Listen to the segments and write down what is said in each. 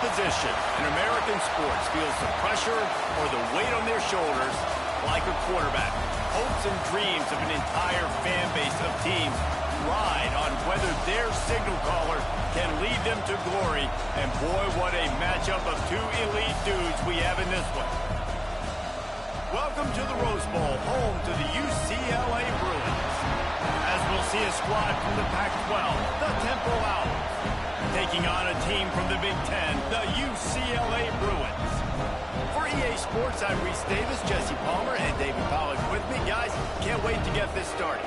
position in American sports feels the pressure or the weight on their shoulders like a quarterback. Hopes and dreams of an entire fan base of teams ride on whether their signal caller can lead them to glory. And boy, what a matchup of two elite dudes we have in this one. Welcome to the Rose Bowl, home to the UCLA Bruins. As we'll see a squad from the Pac-12, the Temple Owls, taking on a team from the Big Ten, the UCLA Bruins. For EA Sports, I'm Reese Davis, Jesse Palmer, and David Pollack with me. Guys, can't wait to get this started.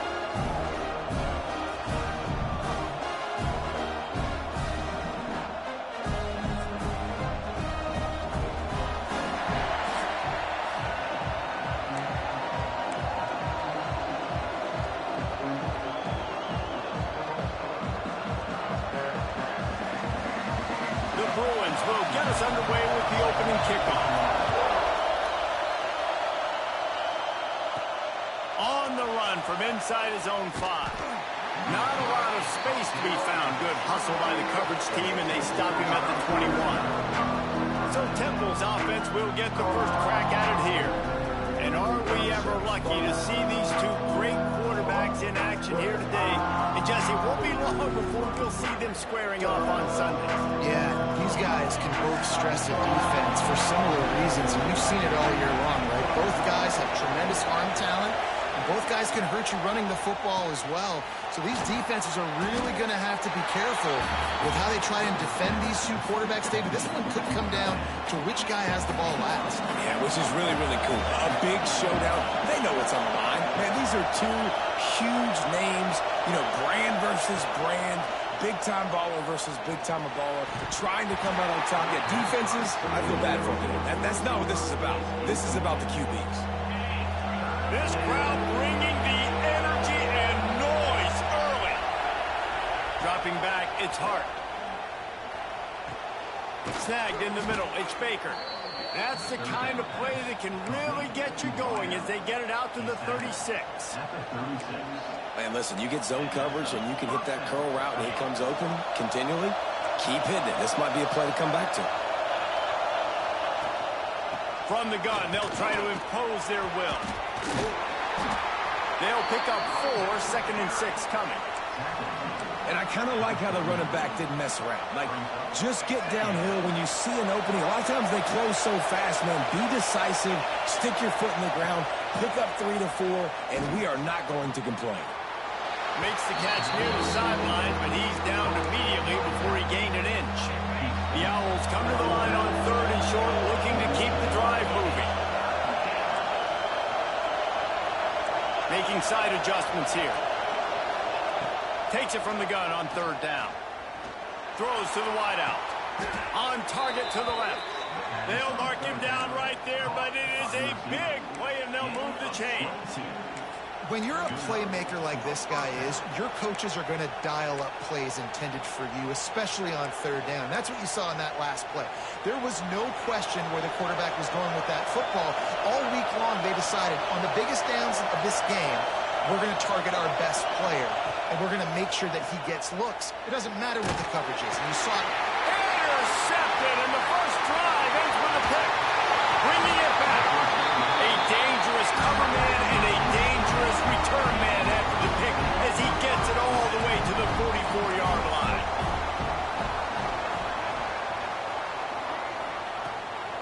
Bruins will get us underway with the opening kickoff. On the run from inside his own 5. Not a lot of space to be found. Good hustle by the coverage team, and they stop him at the 21. So Temple's offense will get the first crack at it here. And are we ever lucky to see these two great quarterbacks in action here today? And Jesse, it won't be long before we'll see them squaring off on Sundays. Yeah, these guys can both stress at defense for similar reasons, and you've seen it all year long, right? Both guys have tremendous arm talent, and both guys can hurt you running the football as well. So these defenses are really going to have to be careful with how they try and defend these two quarterbacks. David, this one could come down to which guy has the ball last. Yeah, which is really, really cool. A big showdown. They know what's on the line. Man, these are two huge names, you know, brand versus brand. Big-time baller versus big-time baller, trying to come out on top. Yeah, defenses, I feel bad for them. That's not what this is about. This is about the QBs. This crowd bringing the energy and noise early. Dropping back, it's Hart. Snagged in the middle, it's Baker. That's the kind of play that can really get you going as they get it out to the 36. Man, listen, you get zone coverage and you can hit that curl route and he comes open continually. Keep hitting it. This might be a play to come back to. From the gun, they'll try to impose their will. They'll pick up 4, 2nd and 6 coming. And I kind of like how the running back didn't mess around. Like, just get downhill when you see an opening. A lot of times they close so fast, man. Be decisive, stick your foot in the ground, pick up 3 to 4, and we are not going to complain. Makes the catch near the sideline, but he's down immediately before he gained an inch. The Owls come to the line on 3rd and short, looking to keep the drive moving. Making side adjustments here. Takes it from the gun on 3rd down. Throws to the wideout. On target to the left. They'll mark him down right there, but it is a big play, and they'll move the chains. When you're a playmaker like this guy is, your coaches are going to dial up plays intended for you, especially on 3rd down. That's what you saw in that last play. There was no question where the quarterback was going with that football. All week long, they decided on the biggest downs of this game, we're going to target our best player, and we're going to make sure that he gets looks. It doesn't matter what the coverage is. And you saw it. Intercepted, and the first drive ends with a pick. Bringing it back. A dangerous cover man and a dangerous return man after the pick as he gets it all the way to the 44-yard line.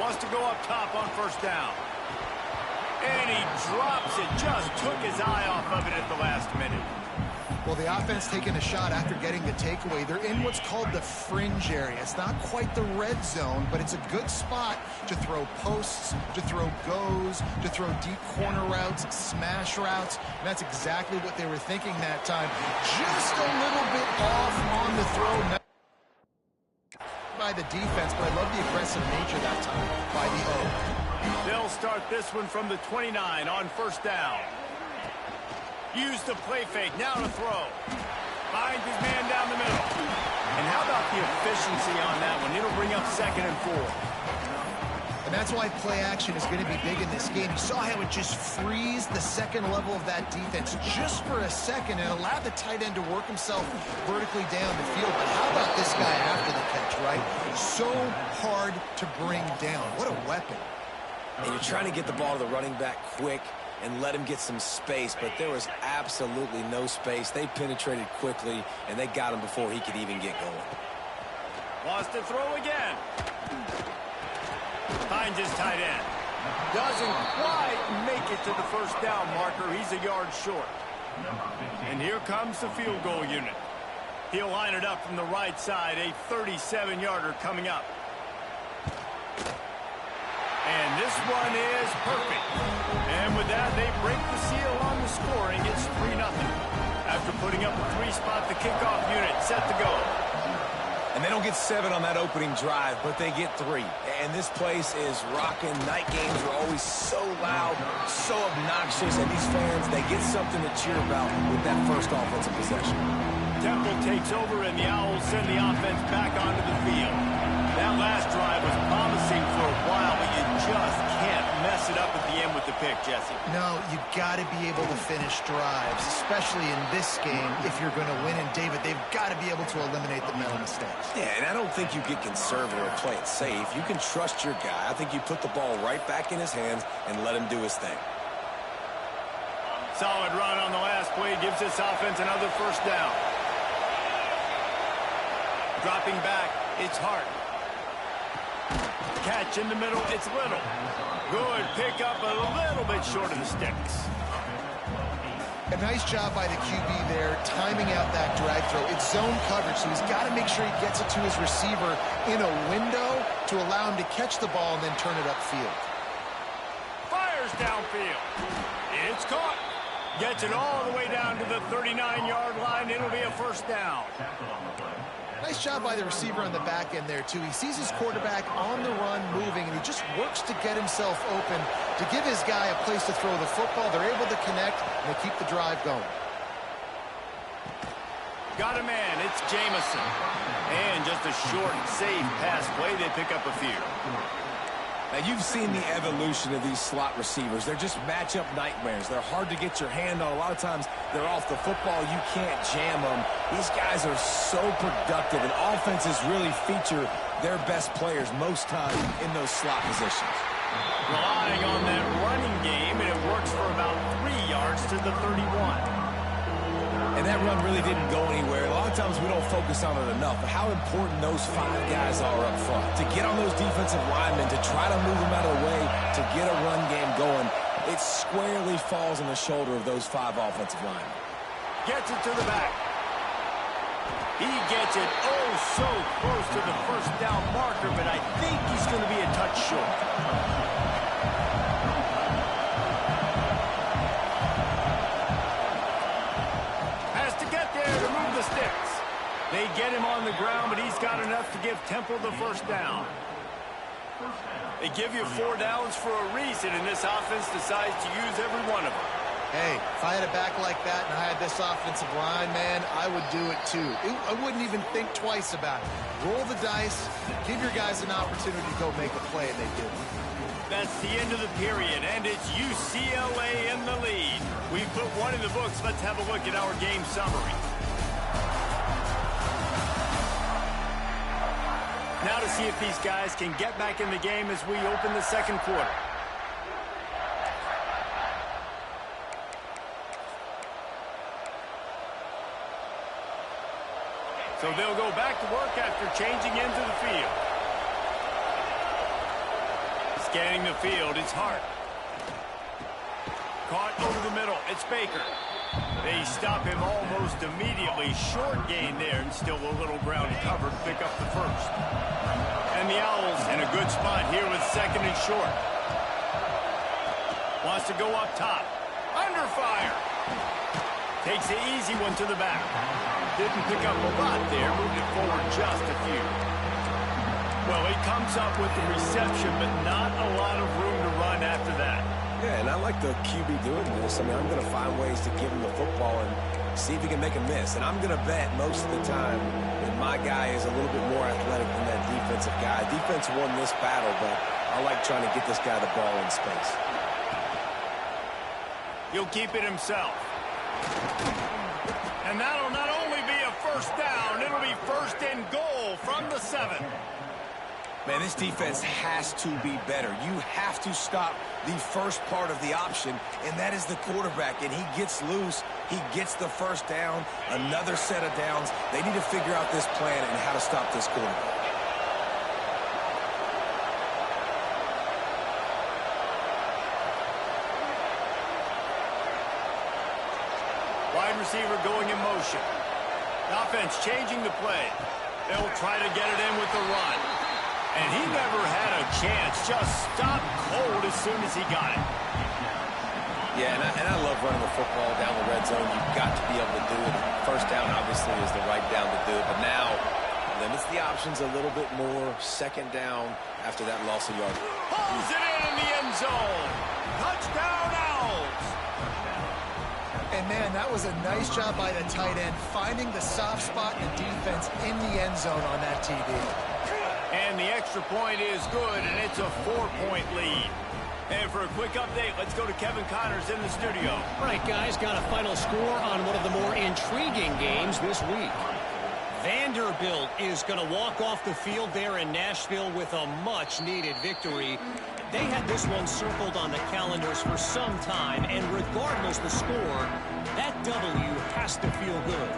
Wants to go up top on 1st down. And he drops it. Just took his eye off of it at the last minute. Well, the offense taking a shot after getting the takeaway. They're in what's called the fringe area. It's not quite the red zone, but it's a good spot to throw posts, to throw goes, to throw deep corner routes, smash routes. And that's exactly what they were thinking that time. Just a little bit off on the throw by the defense, but I love the aggressive nature that time by the O. They'll start this one from the 29 on 1st down. Use the play fake, now to throw. Finds his man down the middle. And how about the efficiency on that one? It'll bring up 2nd and 4. And that's why play action is going to be big in this game. You saw how it just frees the second level of that defense just for a second and allowed the tight end to work himself vertically down the field. But how about this guy after the catch, right? So hard to bring down. What a weapon. And you're trying to get the ball to the running back quick and let him get some space, but there was absolutely no space. They penetrated quickly, and they got him before he could even get going. Wants to throw again. Finds his tight end. Doesn't quite make it to the first down marker. He's a yard short. And here comes the field goal unit. He'll line it up from the right side. A 37-yarder coming up. And this one is perfect. And with that, they break the seal on the scoring. It's 3-0. After putting up a 3-spot, the kickoff unit set to go. And they don't get 7 on that opening drive, but they get 3. And this place is rocking. Night games are always so loud, so obnoxious, and these fans, they get something to cheer about with that first offensive possession. Temple takes over, and the Owls send the offense back onto the field. That last drive was promising for a while, but you just can't mess it up at the end with the pick, Jesse. No, you've got to be able to finish drives, especially in this game if you're going to win. And, David, they've got to be able to eliminate the mental mistakes. Yeah, and I don't think you get conservative or play it safe. You can trust your guy. I think you put the ball right back in his hands and let him do his thing. Solid run on the last play gives this offense another first down. Dropping back, it's Hart. Catch in the middle, it's Little. Good pick up, a little bit short of the sticks. A nice job by the QB there, timing out that drag throw. It's zone coverage, so he's got to make sure he gets it to his receiver in a window to allow him to catch the ball and then turn it upfield. Fires downfield. It's caught. Gets it all the way down to the 39-yard line. It'll be a first down. Nice job by the receiver on the back end there, too. He sees his quarterback on the run moving, and he just works to get himself open to give his guy a place to throw the football. They're able to connect, and they keep the drive going. Got a man. It's Jamison. And just a short, safe pass play. They pick up a few. Now, you've seen the evolution of these slot receivers. They're just matchup nightmares. They're hard to get your hand on. A lot of times, they're off the football. You can't jam them. These guys are so productive, and offenses really feature their best players most time in those slot positions. Relying on that running game, and it works for about 3 yards to the 31. And that run really didn't go anywhere. A lot of times we don't focus on it enough, but how important those 5 guys are up front. To get on those defensive linemen, to try to move them out of the way, to get a run game going, it squarely falls on the shoulder of those 5 offensive linemen. Gets it to the back. He gets it oh so close to the first down marker, but I think he's going to be a touch short. They get him on the ground, but he's got enough to give Temple the first down. They give you 4 downs for a reason, and this offense decides to use every one of them. Hey, if I had a back like that and I had this offensive line, man, I would do it too. I wouldn't even think twice about it. Roll the dice, give your guys an opportunity to go make a play, and they do. That's the end of the period, and it's UCLA in the lead. We put one in the books. Let's have a look at our game summary. Now to see if these guys can get back in the game as we open the second quarter. So they'll go back to work after changing into the field. Scanning the field, it's Hart. Caught over the middle, it's Baker. They stop him almost immediately. Short gain there, and still a little ground covered. Pick up the first. And the Owls in a good spot here with second and short. Wants to go up top. Under fire. Takes the easy one to the back. Didn't pick up a lot there. Moved it forward just a few. Well, he comes up with the reception, but not a lot of room to run after that. Yeah, and I like the QB doing this. I mean, I'm going to find ways to give him the football and see if he can make a miss. And I'm going to bet most of the time that my guy is a little bit more athletic than that defensive guy. Defense won this battle, but I like trying to get this guy the ball in space. He'll keep it himself. And that'll not only be a first down, it'll be first and goal from the 7. Man, this defense has to be better. You have to stop the first part of the option, and that is the quarterback. And he gets loose. He gets the first down, another set of downs. They need to figure out this plan and how to stop this quarterback. Wide receiver going in motion. The offense changing the play. They'll try to get it in with the run. And he never had a chance. Just stopped cold as soon as he got it. Yeah, and I love running the football down the red zone. You've got to be able to do it. First down, obviously, is the right down to do it. But now, limits the options a little bit more. Second down after that loss of yard. Pulls it in the end zone. Touchdown, Owls. And, man, that was a nice job by the tight end, finding the soft spot in defense in the end zone on that TD. And the extra point is good, and it's a 4-point lead. And for a quick update, let's go to Kevin Connors in the studio. All right, guys, got a final score on one of the more intriguing games this week. Vanderbilt is going to walk off the field there in Nashville with a much-needed victory. They had this one circled on the calendars for some time, and regardless the score, that W has to feel good.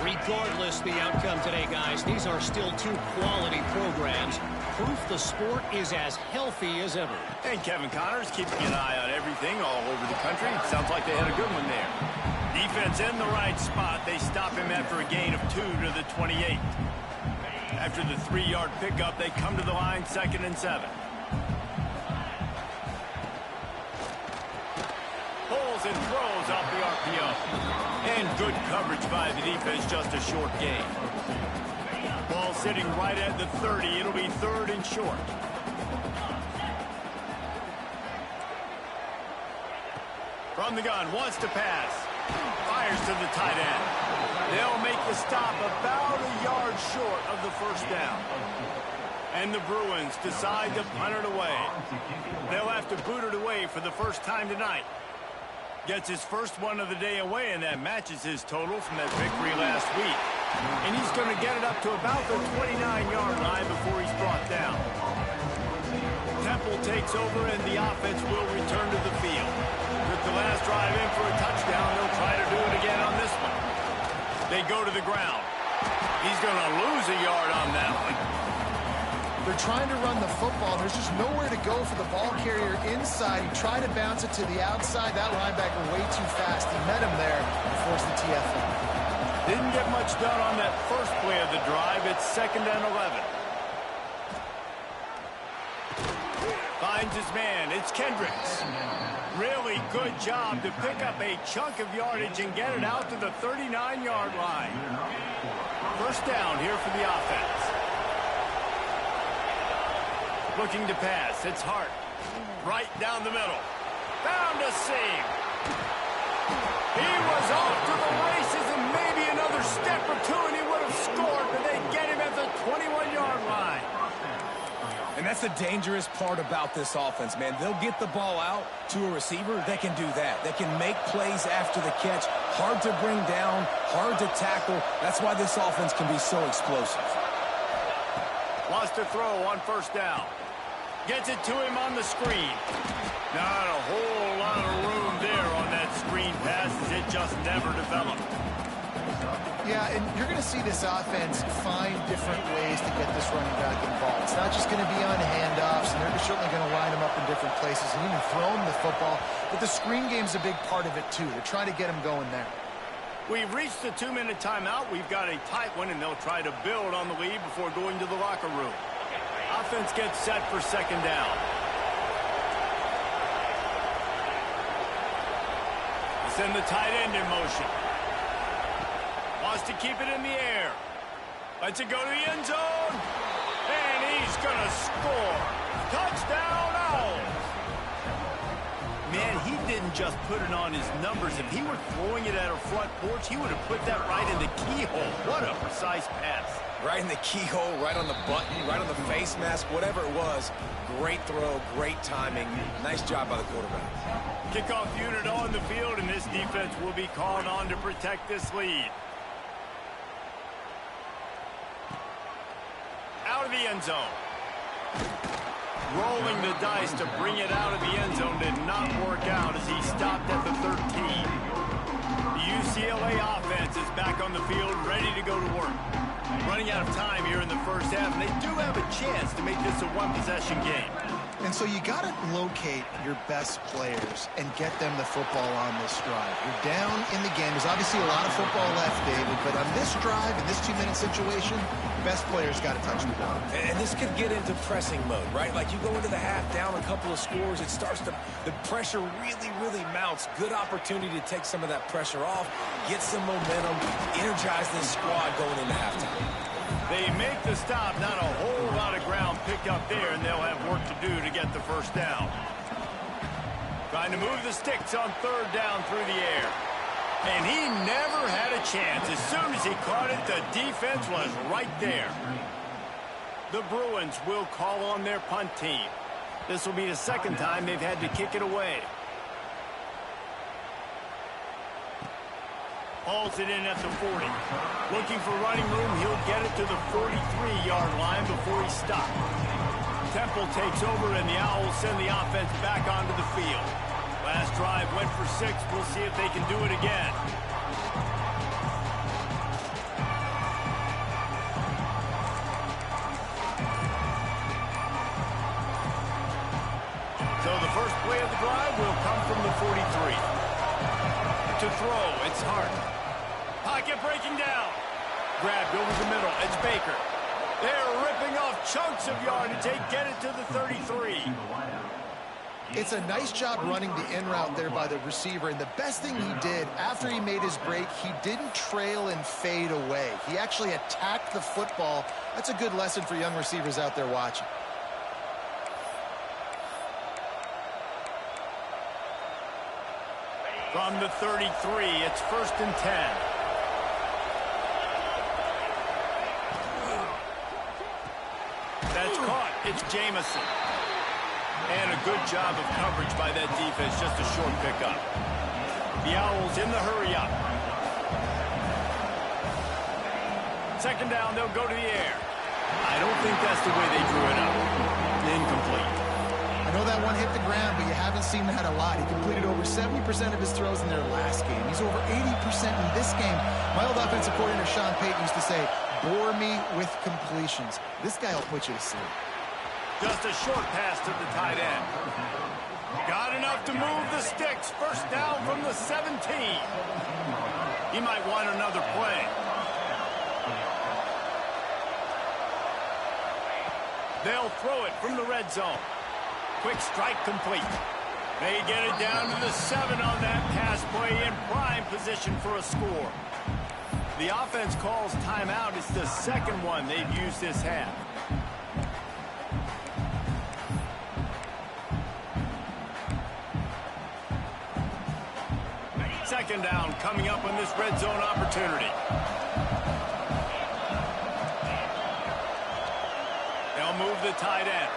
Regardless the outcome today, guys, these are still two quality programs. Proof the sport is as healthy as ever. And Kevin Connors keeping an eye on everything all over the country. Sounds like they had a good one there. Defense in the right spot. They stop him after a gain of 2 to the 28. After the 3-yard pickup, they come to the line 2nd and 7. Pulls and throws off the RPO. And good coverage by the defense, just a short gain. Ball sitting right at the 30. It'll be 3rd and short. From the gun, wants to pass. Fires to the tight end. They'll make the stop about a yard short of the first down. And the Bruins decide to punt it away. They'll have to boot it away for the first time tonight. Gets his first one of the day away, and that matches his total from that victory last week. And he's going to get it up to about the 29-yard line before he's brought down. Temple takes over, and the offense will return to the field. With the last drive in for a touchdown, they'll try to do it again on this one. They go to the ground. He's going to lose a yard on that one. They're trying to run the football. There's just nowhere to go for the ball carrier inside. He tried to bounce it to the outside. That linebacker way too fast. He met him there and forced the TFL. Didn't get much done on that first play of the drive. It's 2nd and 11. Finds his man. It's Kendricks. Really good job to pick up a chunk of yardage and get it out to the 39-yard line. First down here for the offense. Looking to pass. It's Hart. Right down the middle. Found a seam. He was off to the races and maybe another step or two and he would have scored, but they get him at the 21-yard line. And that's the dangerous part about this offense, man. They'll get the ball out to a receiver that can do that. That can make plays after the catch. Hard to bring down, hard to tackle. That's why this offense can be so explosive. Wants to throw on first down. Gets it to him on the screen. Not a whole lot of room there on that screen pass as it just never developed. Yeah, and you're going to see this offense find different ways to get this running back involved. It's not just going to be on handoffs, and they're certainly going to line him up in different places and even throw him the football. But the screen game's a big part of it, too. They're trying to get him going there. We've reached the 2-minute timeout. We've got a tight one, and they'll try to build on the lead before going to the locker room. Offense gets set for 2nd down. Send the tight end in motion. Wants to keep it in the air. Lets it go to the end zone. And he's going to score. Touchdown, Owls. Man, he didn't just put it on his numbers. If he were throwing it at a front porch, he would have put that right in the keyhole. What a precise pass. Right in the keyhole, right on the button, right on the face mask, whatever it was. Great throw, great timing. Nice job by the quarterback. Kickoff unit on the field, and this defense will be called on to protect this lead. Out of the end zone. Rolling the dice to bring it out of the end zone did not work out as he stopped at the 13. The UCLA offense is back on the field, ready to go to work. Running out of time here in the first half, and they do have a chance to make this a one-possession game. And so you got to locate your best players and get them the football on this drive. You're down in the game. There's obviously a lot of football left, David, but on this drive, in this 2-minute situation, best players got to touch the ball. And this could get into pressing mode, right? Like you go into the half down a couple of scores, it starts to, the pressure really mounts. Good opportunity to take some of that pressure off, get some momentum, energize this squad going into halftime. They make the stop, not a whole lot of ground picked up there, and they'll have work to do to get the first down. Trying to move the sticks on third down through the air. And he never had a chance. As soon as he caught it, the defense was right there. The Bruins will call on their punt team. This will be the second time they've had to kick it away. Hauls it in at the 40. Looking for running room, he'll get it to the 43-yard line before he stopped. Temple takes over, and the Owls send the offense back onto the field. Last drive went for 6. We'll see if they can do it again. So the first play of the drive will come from the 43. To throw, it's Hart. Pocket breaking down. Grabbed over the middle. It's Baker. They're ripping off chunks of yardage. They get it to the 33. It's a nice job running the in route there by the receiver, and the best thing he did after he made his break, he didn't trail and fade away. He actually attacked the football. That's a good lesson for young receivers out there watching. From the 33, it's 1st and 10. That's caught. It's Jamison. And a good job of coverage by that defense. Just a short pickup. The Owls in the hurry up. Second down, they'll go to the air. I don't think that's the way they drew it up. Incomplete. I know that one hit the ground, but you haven't seen that a lot. He completed over 70% of his throws in their last game. He's over 80% in this game. My old offensive coordinator, Sean Payton, used to say, bore me with completions. This guy will put you to sleep. Just a short pass to the tight end. Got enough to move the sticks. First down from the 17. He might want another play. They'll throw it from the red zone. Quick strike complete. They get it down to the 7 on that pass play, in prime position for a score. The offense calls timeout. It's the second one they've used this half. Second down coming up on this red zone opportunity. They'll move the tight end.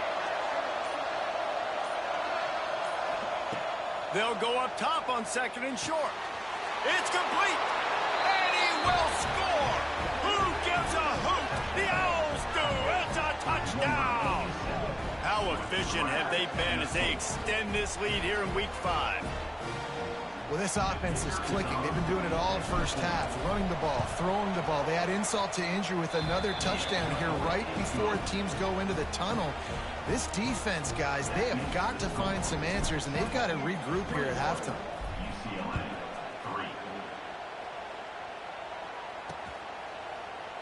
They'll go up top on 2nd and short. It's complete. And he will score. Who gives a hoot? The Owls do. It's a touchdown. How efficient have they been as they extend this lead here in Week 5? Well, this offense is clicking. They've been doing it all first half, running the ball, throwing the ball. They add insult to injury with another touchdown here right before teams go into the tunnel. This defense, guys, they have got to find some answers, and they've got to regroup here at halftime.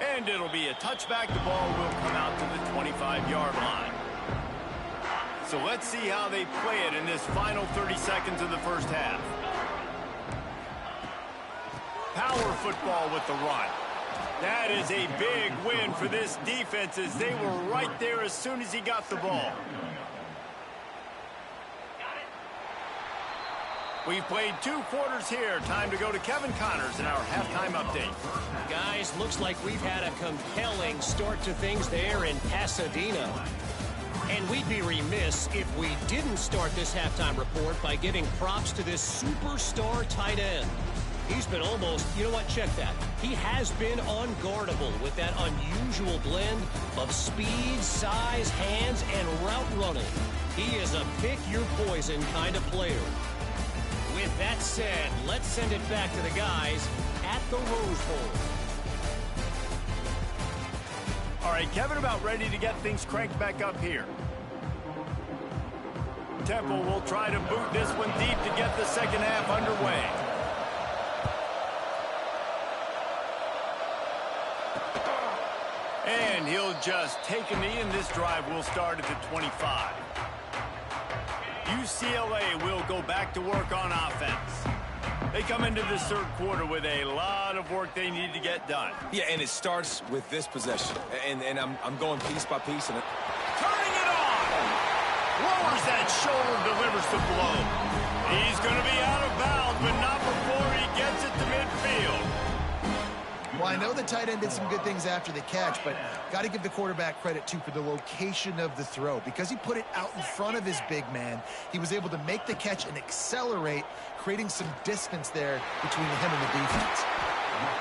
And it'll be a touchback. The ball will come out to the 25-yard line. So let's see how they play it in this final 30 seconds of the first half. Power football with the run. That is a big win for this defense as they were right there as soon as he got the ball. We've played 2 quarters here. Time to go to Kevin Connors in our halftime update. Guys, looks like we've had a compelling start to things there in Pasadena. And we'd be remiss if we didn't start this halftime report by giving props to this superstar tight end. He's been almost, you know what, check that. He has been unguardable with that unusual blend of speed, size, hands, and route running. He is a pick-your-poison kind of player. With that said, let's send it back to the guys at the Rose Bowl. All right, Kevin, about ready to get things cranked back up here. Temple will try to boot this one deep to get the second half underway. And he'll just take a knee, and this drive will start at the 25. UCLA will go back to work on offense. They come into this third quarter with a lot of work they need to get done. Yeah, and it starts with this possession. And I'm going piece by piece. And turning it on! Lowers that shoulder, delivers the blow. He's going to be out of bounds, but not before he gets it to midfield. Well, I know the tight end did some good things after the catch, but got to give the quarterback credit, too, for the location of the throw. Because he put it out in front of his big man, he was able to make the catch and accelerate, creating some distance there between him and the defense.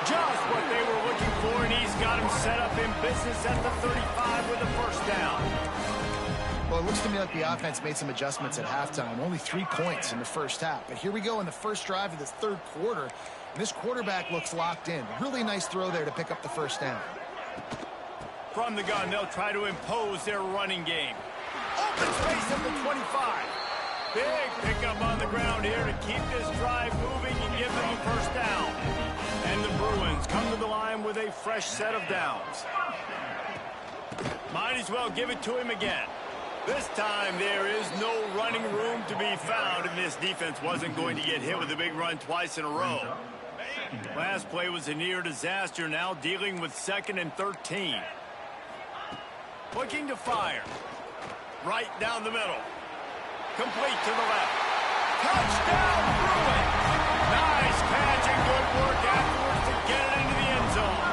Just what they were looking for, and he's got him set up in business at the 35 with a first down. Well, it looks to me like the offense made some adjustments at halftime. Only 3 points in the first half. But here we go in the first drive of this third quarter. This quarterback looks locked in. Really nice throw there to pick up the first down. From the gun, they'll try to impose their running game. Open space at the 25. Big pickup on the ground here to keep this drive moving and give them a first down. And the Bruins come to the line with a fresh set of downs. Might as well give it to him again. This time there is no running room to be found, and this defense wasn't going to get hit with a big run twice in a row. Last play was a near disaster, now dealing with 2nd and 13. Looking to fire. Right down the middle. Complete to the left. Touchdown, Bruins! Nice catch and good work afterwards to get it into the end zone.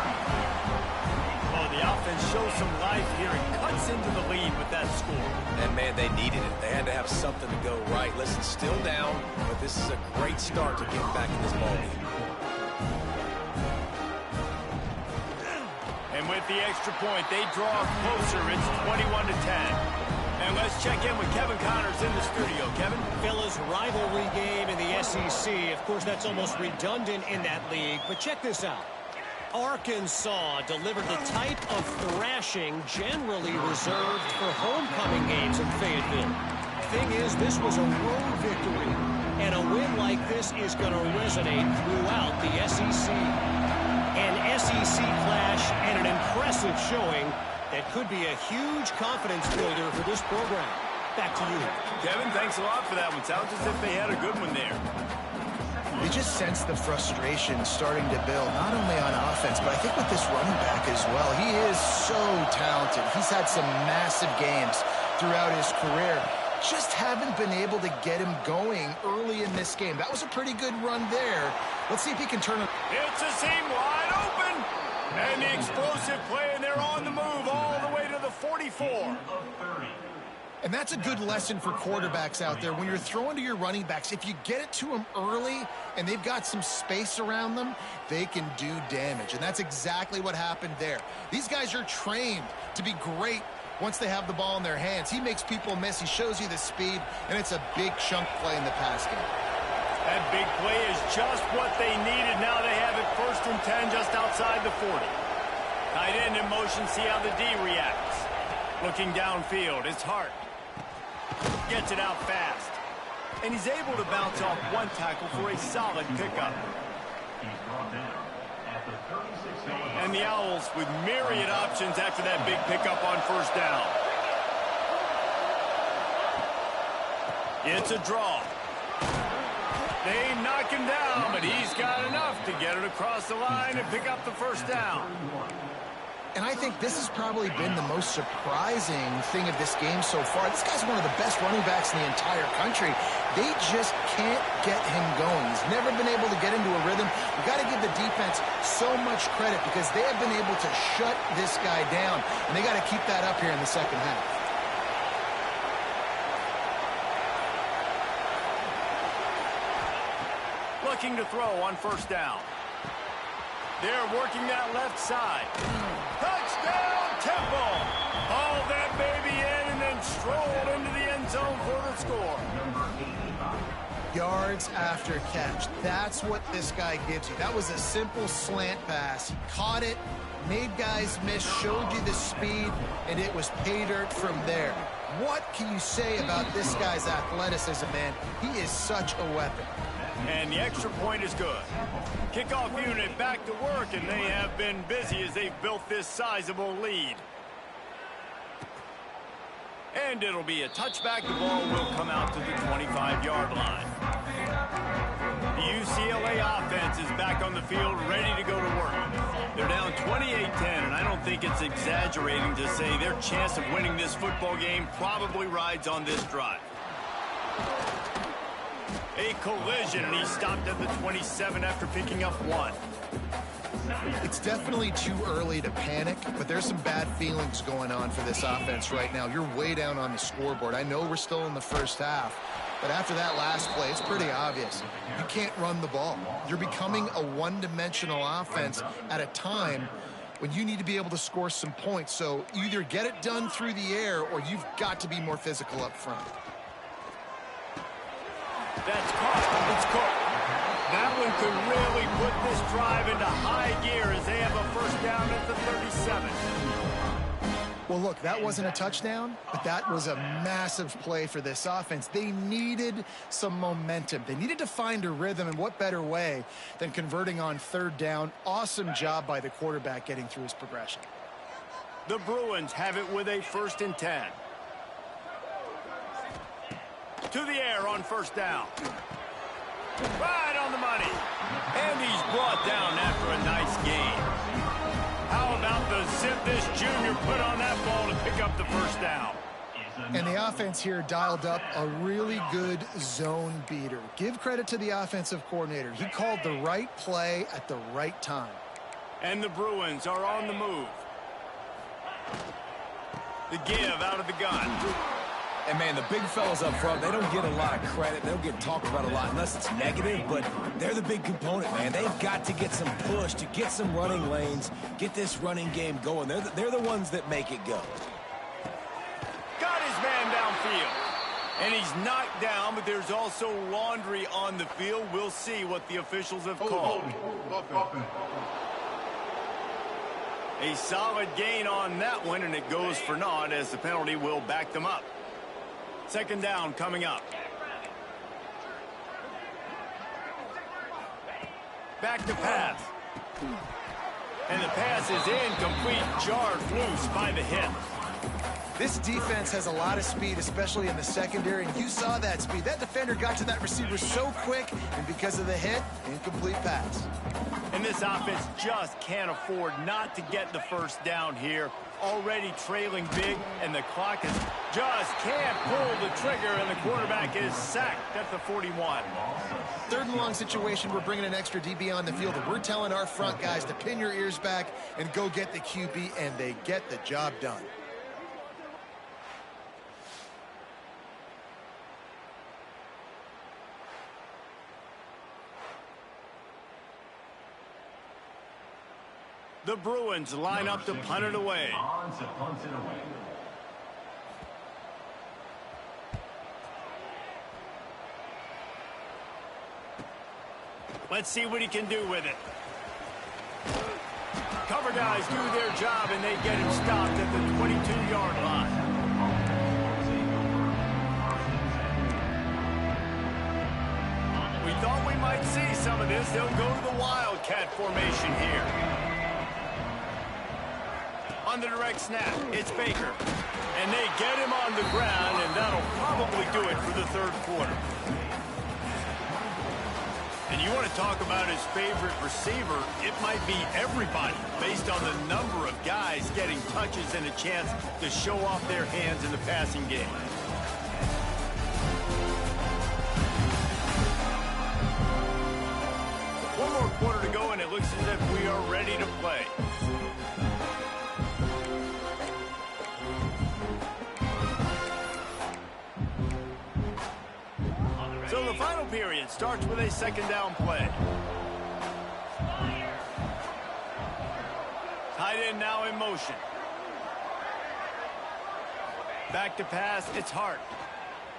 Well, the offense shows some life here and cuts into the lead with that score. And, man, they needed it. They had to have something to go right. Listen, still down, but this is a great start to get back in this ballgame. And with the extra point, they draw closer. It's 21-10. And let's check in with Kevin Connors in the studio. Kevin? Fellas, rivalry game in the SEC. Of course, that's almost redundant in that league. But check this out. Arkansas delivered the type of thrashing generally reserved for homecoming games in Fayetteville. Thing is, this was a road victory. And a win like this is going to resonate throughout the SEC. An SEC clash and an impressive showing that could be a huge confidence builder for this program. Back to you. Kevin, thanks a lot for that one. Sounds as if they had a good one there. You just sense the frustration starting to build, not only on offense, but I think with this running back as well. He is so talented. He's had some massive games throughout his career. Just haven't been able to get him going early in this game. That was a pretty good run there. Let's see if he can turn it. It's a seam wide open. And the explosive play, and they're on the move all the way to the 44. And that's a good lesson for quarterbacks out there. When you're throwing to your running backs, if you get it to them early and they've got some space around them, they can do damage. And that's exactly what happened there. These guys are trained to be great once they have the ball in their hands. He makes people miss. He shows you the speed, and it's a big chunk play in the pass game. That big play is just what they needed. Now they have it 1st and 10 just outside the 40. Tight end in motion, see how the D reacts. Looking downfield, it's Hart. Gets it out fast. And he's able to bounce off one tackle for a solid pickup. And the Owls with myriad options after that big pickup on first down. It's a draw. They knock him down, but he's got enough to get it across the line and pick up the first down. And I think this has probably been the most surprising thing of this game so far. This guy's one of the best running backs in the entire country. They just can't get him going. He's never been able to get into a rhythm. You've got to give the defense so much credit because they have been able to shut this guy down, and they got to keep that up here in the second half. Looking to throw on first down. They're working that left side. Touchdown, Temple! Hauled that baby in and then strolled into the end zone for the score. Yards after catch. That's what this guy gives you. That was a simple slant pass. He caught it, made guys miss, showed you the speed, and it was pay dirt from there. What can you say about this guy's athleticism, man? He is such a weapon. And the extra point is good. Kickoff unit back to work, and they have been busy as they've built this sizable lead. And it'll be a touchback. The ball will come out to the 25-yard line. The UCLA offense is back on the field, ready to go to work. They're down 28-10, and I don't think it's exaggerating to say their chance of winning this football game probably rides on this drive. A collision, and he stopped at the 27 after picking up 1. It's definitely too early to panic, but there's some bad feelings going on for this offense right now. You're way down on the scoreboard. I know we're still in the first half, but after that last play, it's pretty obvious. You can't run the ball. You're becoming a one-dimensional offense at a time when you need to be able to score some points. So either get it done through the air or you've got to be more physical up front. That's caught. It's caught. That one could really put this drive into high gear as they have a first down at the 37. Well, look, that wasn't a touchdown, but that was a massive play for this offense. They needed some momentum. They needed to find a rhythm, and what better way than converting on third down. Awesome job by the quarterback getting through his progression. The Bruins have it with a 1st and 10. To the air on first down. Right on the money. And he's brought down after a nice game. How about the zip this junior put on that ball to pick up the first down? And the offense here dialed up a really good zone beater. Give credit to the offensive coordinator. He called the right play at the right time. And the Bruins are on the move. The give out of the gun. And, man, the big fellas up front, they don't get a lot of credit. They don't get talked about a lot unless it's negative, but they're the big component, man. They've got to get some push, to get some running lanes, get this running game going. They're the ones that make it go. Got his man downfield. And he's knocked down, but there's also laundry on the field. We'll see what the officials have called. A solid gain on that one, and it goes for naught as the penalty will back them up. 2nd down coming up. Back to pass. And the pass is incomplete, jarred loose by the hit. This defense has a lot of speed, especially in the secondary, and you saw that speed. That defender got to that receiver so quick, and because of the hit, incomplete pass. And this offense just can't afford not to get the first down here. Already trailing big, and the clock is just can't pull the trigger, and the quarterback is sacked at the 41. 3rd and long situation, we're bringing an extra DB on the field, and we're telling our front guys to pin your ears back and go get the QB, and they get the job done. The Bruins line up to punt it away. Let's see what he can do with it. Cover guys do their job, and they get him stopped at the 22-yard line. We thought we might see some of this. They'll go to the Wildcat formation here. On the direct snap, it's Baker. And they get him on the ground, and that'll probably do it for the 3rd quarter. And you want to talk about his favorite receiver, it might be everybody, based on the number of guys getting touches and a chance to show off their hands in the passing game. It starts with a second down play. Tight end now in motion. Back to pass, it's Hart.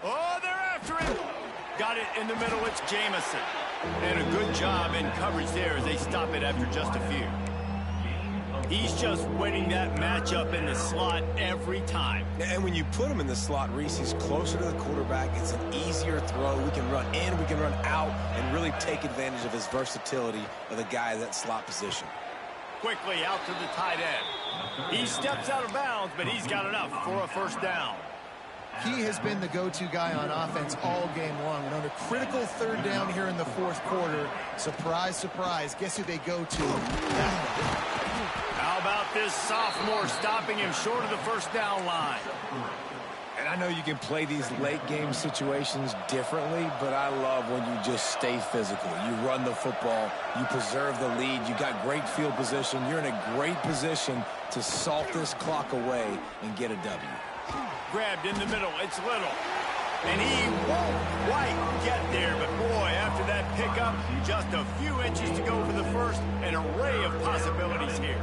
Oh, they're after him. Got it in the middle, it's Jamison. And a good job in coverage there as they stop it after just a few. He's just winning that matchup in the slot every time. And when you put him in the slot, Reese, he's closer to the quarterback. It's an easier throw. We can run in, we can run out, and really take advantage of his versatility of the guy in that slot position. Quickly out to the tight end. He steps out of bounds, but he's got enough for a first down. He has been the go-to guy on offense all game long. And on a critical third down here in the fourth quarter, surprise, surprise, guess who they go to? How about this sophomore stopping him short of the first down line? And I know you can play these late game situations differently, but I love when you just stay physical. You run the football, you preserve the lead, you got great field position, you're in a great position to salt this clock away and get a W. Grabbed in the middle, it's Little. And he won't quite get there, but boy, after that pickup, just a few inches to go for the first, an array of possibilities here.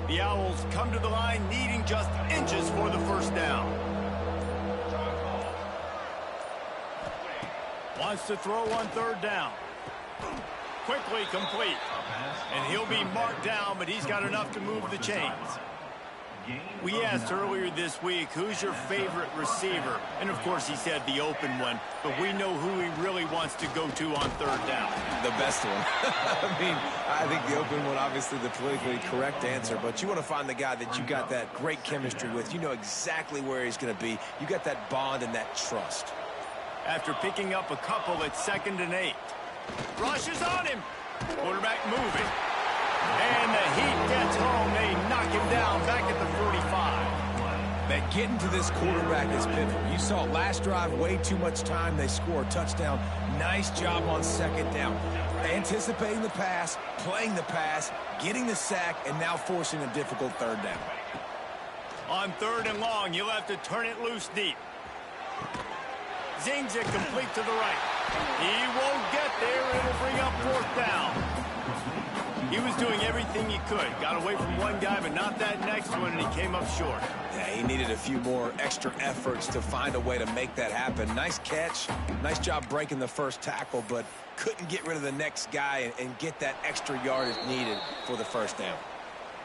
The Owls come to the line needing just inches for the first down. Wants to throw on third down. Quickly complete. And he'll be marked down, but he's got enough to move the chains. We asked earlier this week, who's your favorite receiver? And, of course, he said the open one, but we know who he really wants to go to on third down. The best one. I mean, I think the open one, obviously the politically correct answer, but you want to find the guy that you got that great chemistry with. You know exactly where he's going to be. You got that bond and that trust. After picking up a couple, it's 2nd and 8. Rushes on him. Quarterback moving. And the heat gets home. They knock him down back at the 45. That getting to this quarterback is pivotal. You saw last drive, way too much time. They score a touchdown. Nice job on second down. Anticipating the pass, playing the pass, getting the sack, and now forcing a difficult third down. On third and long, you'll have to turn it loose deep. Zings it complete to the right. He won't get there. It'll bring up fourth down. He was doing everything he could. Got away from one guy, but not that next one, and he came up short. Yeah, he needed a few more extra efforts to find a way to make that happen. Nice catch. Nice job breaking the first tackle, but couldn't get rid of the next guy and get that extra yardage needed for the first down.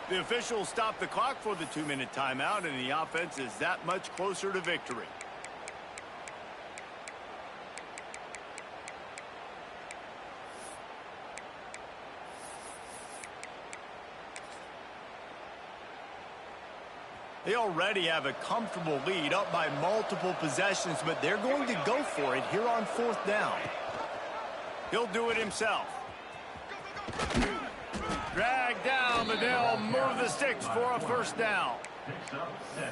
The officials stopped the clock for the 2-minute timeout, and the offense is that much closer to victory. They already have a comfortable lead up by multiple possessions, but they're going to go for it here on fourth down. He'll do it himself. Drag down, but they'll move the sticks for a first down.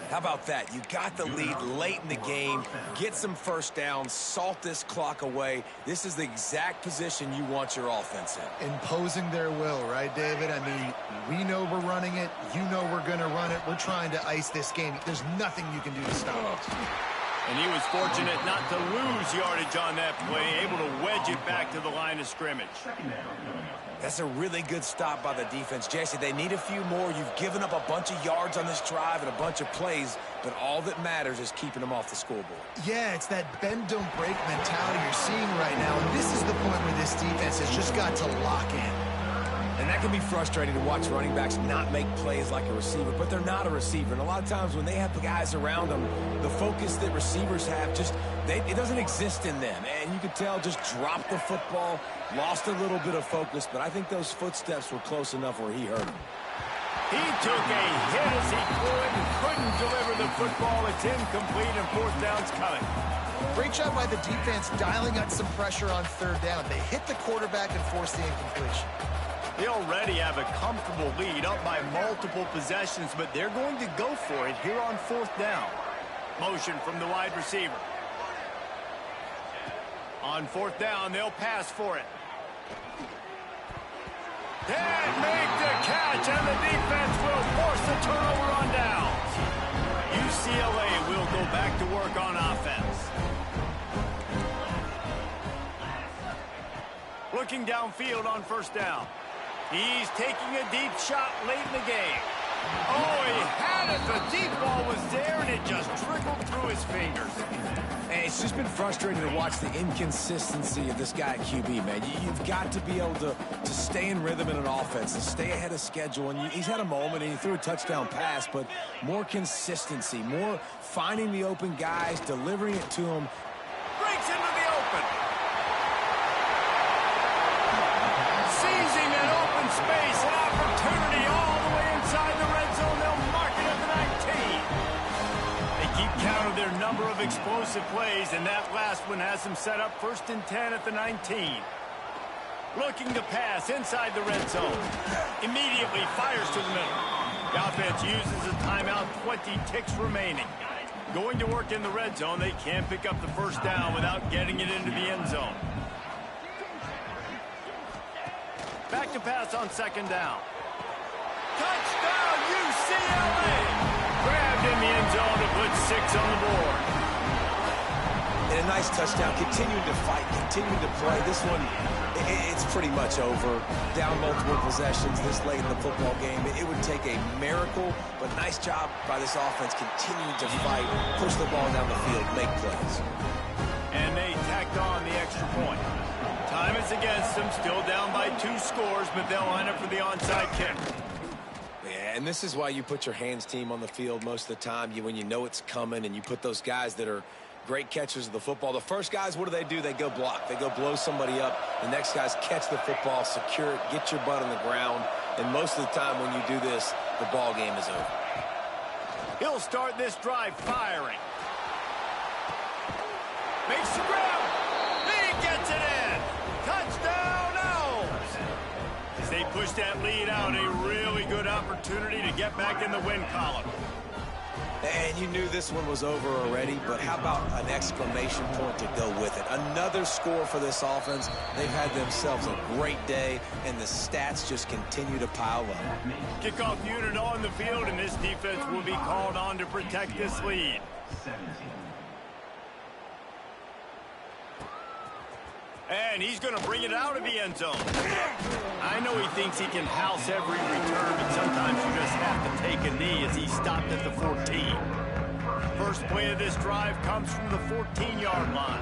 How about that? You got the lead late in the game. Get some first downs. Salt this clock away. This is the exact position you want your offense in. Imposing their will, right, David? I mean, we know we're running it. You know we're going to run it. We're trying to ice this game. There's nothing you can do to stop us. And he was fortunate not to lose yardage on that play, able to wedge it back to the line of scrimmage. That's a really good stop by the defense. Jesse, they need a few more. You've given up a bunch of yards on this drive and a bunch of plays, but all that matters is keeping them off the scoreboard. Yeah, it's that bend, don't break mentality you're seeing right now, and this is the point where this defense has just got to lock in. And that can be frustrating to watch running backs not make plays like a receiver, but they're not a receiver. And a lot of times when they have the guys around them, the focus that receivers have it doesn't exist in them. And you could tell just dropped the football, lost a little bit of focus, but I think those footsteps were close enough where he hurt him. He took a hit as he threw it and couldn't deliver the football. It's incomplete and fourth down's coming. Great job by the defense dialing up some pressure on third down. They hit the quarterback and forced the incompletion. They already have a comfortable lead up by multiple possessions, but they're going to go for it here on fourth down. Motion from the wide receiver. On fourth down, they'll pass for it. Can't make the catch, and the defense will force the turnover on downs. UCLA will go back to work on offense. Looking downfield on first down. He's taking a deep shot late in the game. Oh, he had it. The deep ball was there, and it just trickled through his fingers. And it's just been frustrating to watch the inconsistency of this guy at QB, man. You've got to be able to stay in rhythm in an offense, to stay ahead of schedule. And he's had a moment, and he threw a touchdown pass, but more consistency, more finding the open guys, delivering it to them. Breaks into the open. Seizing an open space, an opportunity all the way inside the red zone. They'll mark it at the 19. They keep count of their number of explosive plays, and that last one has them set up 1st and 10 at the 19. Looking to pass inside the red zone. Immediately fires to the middle. The offense uses a timeout, 20 ticks remaining. Going to work in the red zone, they can't pick up the first down without getting it into the end zone. Back to pass on 2nd down. Touchdown, UCLA! Grabbed in the end zone to put 6 on the board. And a nice touchdown, continuing to fight, continuing to play. This one, it's pretty much over. Down multiple possessions this late in the football game. It would take a miracle, but nice job by this offense continuing to fight, push the ball down the field, make plays. And they tacked on the extra point. Time is against them, still down by 2 scores, but they'll line up for the onside kick. Yeah, and this is why you put your hands team on the field most of the time. When you know it's coming, and you put those guys that are great catchers of the football. The first guys, what do? They go block. They go blow somebody up. The next guys catch the football, secure it, get your butt on the ground. And most of the time when you do this, the ball game is over. He'll start this drive firing. Makes the grab. He gets it in. Touchdown, Owls. As they push that lead out, a really good opportunity to get back in the win column. And you knew this one was over already, but how about an exclamation point to go with it? Another score for this offense. They've had themselves a great day, and the stats just continue to pile up. Kickoff unit on the field, and this defense will be called on to protect this lead. And he's going to bring it out of the end zone. I know he thinks he can house every return, but sometimes you just have to take a knee as he stopped at the 14. First play of this drive comes from the 14-yard line.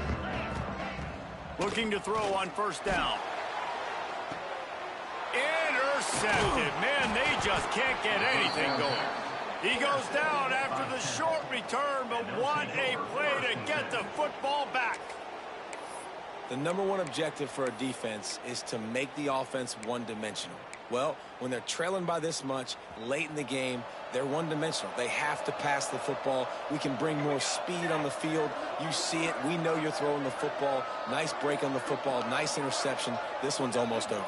Looking to throw on first down. Intercepted. Man, they just can't get anything going. He goes down after the short return, but what a play to get the football back. The number one objective for a defense is to make the offense one-dimensional. Well, when they're trailing by this much late in the game, they're one-dimensional. They have to pass the football. We can bring more speed on the field. You see it. We know you're throwing the football. Nice break on the football. Nice interception. This one's almost over.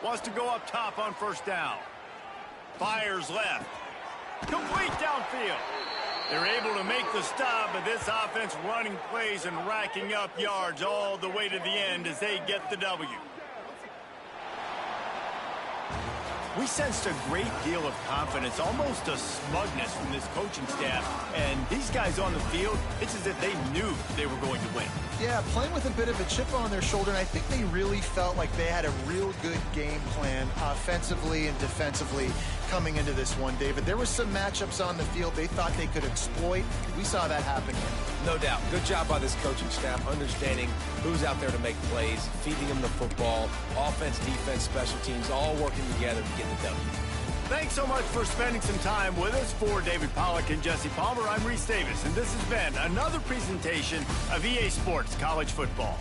Wants to go up top on first down. Fires left. Complete downfield. They're able to make the stop, but this offense running plays and racking up yards all the way to the end as they get the W. We sensed a great deal of confidence, almost a smugness from this coaching staff. And these guys on the field, it's as if they knew they were going to win. Yeah, playing with a bit of a chip on their shoulder, and I think they really felt like they had a real good game plan offensively and defensively coming into this one, David. There were some matchups on the field they thought they could exploit. We saw that happen here. No doubt. Good job by this coaching staff, understanding who's out there to make plays, feeding them the football, offense, defense, special teams, all working together to get the W. Thanks so much for spending some time with us. For David Pollack and Jesse Palmer, I'm Reese Davis, and this has been another presentation of EA Sports College Football.